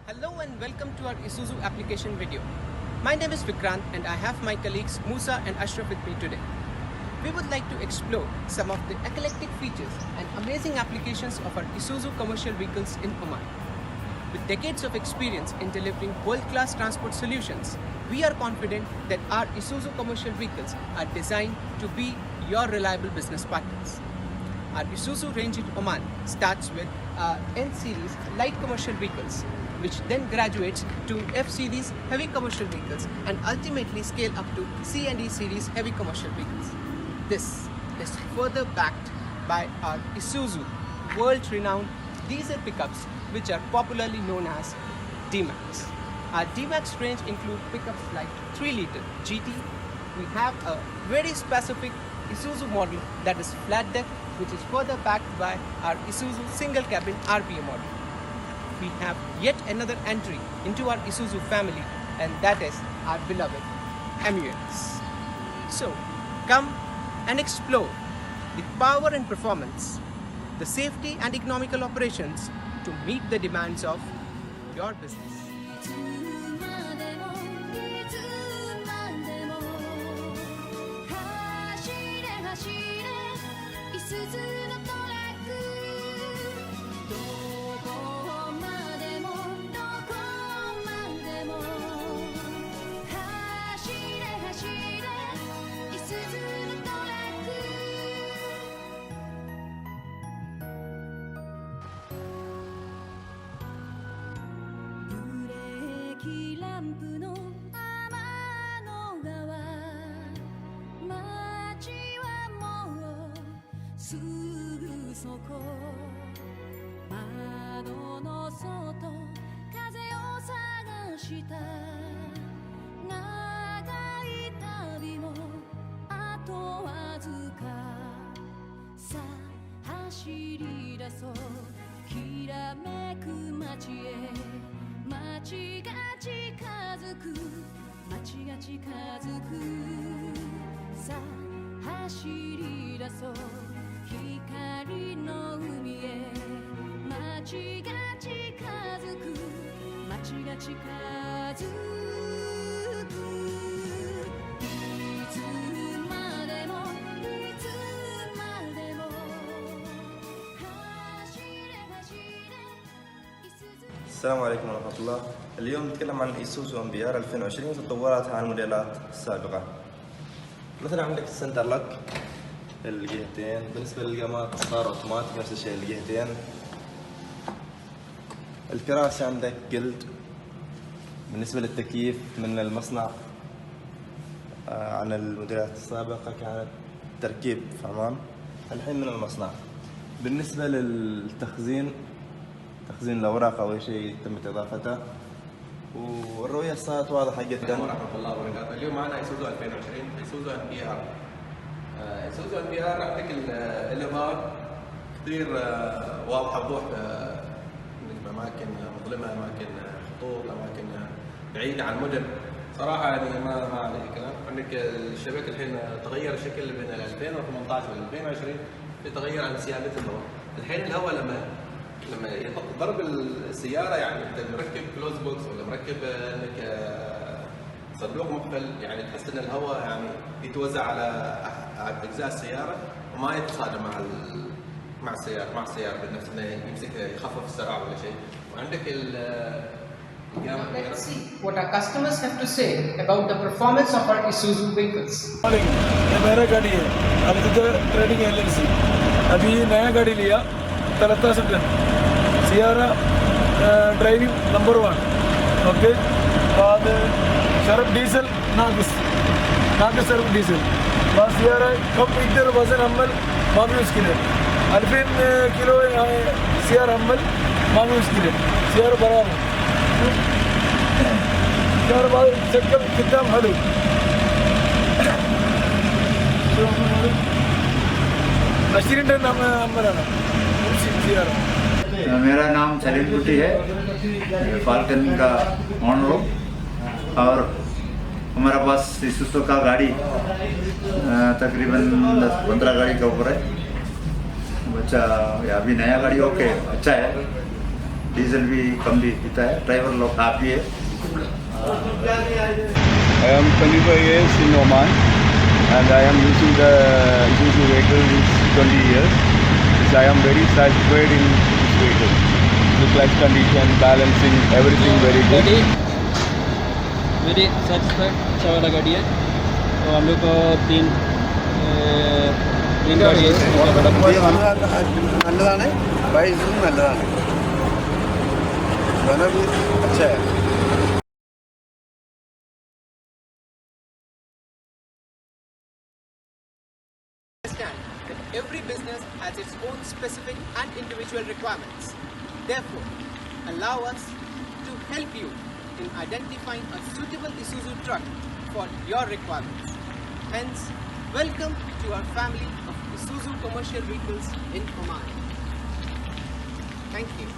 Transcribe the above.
Hello and welcome to our Isuzu application video. My name is Vikrant and I have my colleagues Moosa and Ashraf with me today. We would like to explore some of the eclectic features and amazing applications of our Isuzu commercial vehicles in Oman. With decades of experience in delivering world-class transport solutions, we are confident that our Isuzu commercial vehicles are designed to be your reliable business partners. Our Isuzu range in Oman starts with N-Series light commercial vehicles, which then graduates to F-Series heavy commercial vehicles and ultimately scale up to C and E Series heavy commercial vehicles. This is further backed by our Isuzu world-renowned diesel pickups, which are popularly known as D-Max. Our D-Max range include pickups like 3-liter GT. We have a very specific Isuzu model that is flat deck, which is further backed by our Isuzu single cabin RPA model. We have yet another entry into our Isuzu family, and that is our beloved MUX. So come and explore the power and performance, the safety and economical operations to meet the demands of your business. السلام عليكم ورحمة الله. اليوم نتكلم عن إيسوزو أمبيار 2020 وتطوراتها عن الموديلات السابقة. مثلا عندك السنتر لوك الجهتين، بالنسبة للقامات صار اوتوماتيك نفس الشيء الجهتين. الكراسي عندك جلد. بالنسبة للتكييف من المصنع عن الموديلات السابقة كانت تركيب في عمان، الحين من المصنع. بالنسبة للتخزين، تخزين الأوراق أو أي شيء تمت إضافته، والرؤية صارت واضحة جدا. السلام ورحمة الله وبركاته. اليوم معنا إيسوزو 2020 إيسوزو MBR. إيسوزو MBR عندك الإظهار كثير واضحة بوضوح، أماكن مظلمة، أماكن خطوط، أماكن بعيدة عن المدن. صراحة يعني ما عليه كلام. عندك الشبكة الحين تغير الشكل بين 2018 و 2020 في تغير عن سيادة الهواء. الحين الهواء لما ضرب السيارة يعني انت مركب كلوز بوكس ولا مركب انك صندوق مقفل، يعني تحس ان الهواء يعني يتوزع على اجزاء السيارة وما يتصادم مع السيارة بالنفس انه يمسك يخفف السرعة ولا شيء. وعندك Let's see what our customers have to say about the performance of our Isuzu vehicles. ये मेरा गाड़ी है, अभी trading LLC। अभी नया गाड़ी लिया 13 ton सियारा ड्राइविंग नंबर 1 ओके। बाद शर्फ डीजल नागिस शर्फ डीजल बाद सियारा कम इधर वजन अम्मल मामी उसके लिए 2000 किलो सियारा अम्मल मामी उसके लिए सियारा बराबर सियारा बाद चक्कर कितना हलू अशीरिन नाम अम्मल आना सियारा। मेरा नाम सलीम कुटी है, फाल्कन का ऑनर हूँ और हमारा पास इसूज़ू का गाड़ी तकरीबन 10-15 गाड़ी का ऊपर है। बच्चा अभी नया गाड़ी ओके अच्छा है। डीजल भी कम भी पीता है, ड्राइवर लोग काफ़ी है। I am 25 years in Oman and I am using the Isuzu vehicle since 20 years. I am very satisfied in this vehicle. The clutch condition, balancing, everything very good. Very satisfied, अच्छा वाला गाड़ी है। तो हम लोग को तीन गाड़ी है, നല്ലതാണ്, പ്രൈസും നല്ലതാണ്, വില अच्छा है। Understand that every business has its own specific and individual requirements. Therefore, allow us to help you in identifying a suitable Isuzu truck for your requirements. Hence, welcome to our family of Isuzu commercial vehicles in Oman. Thank you.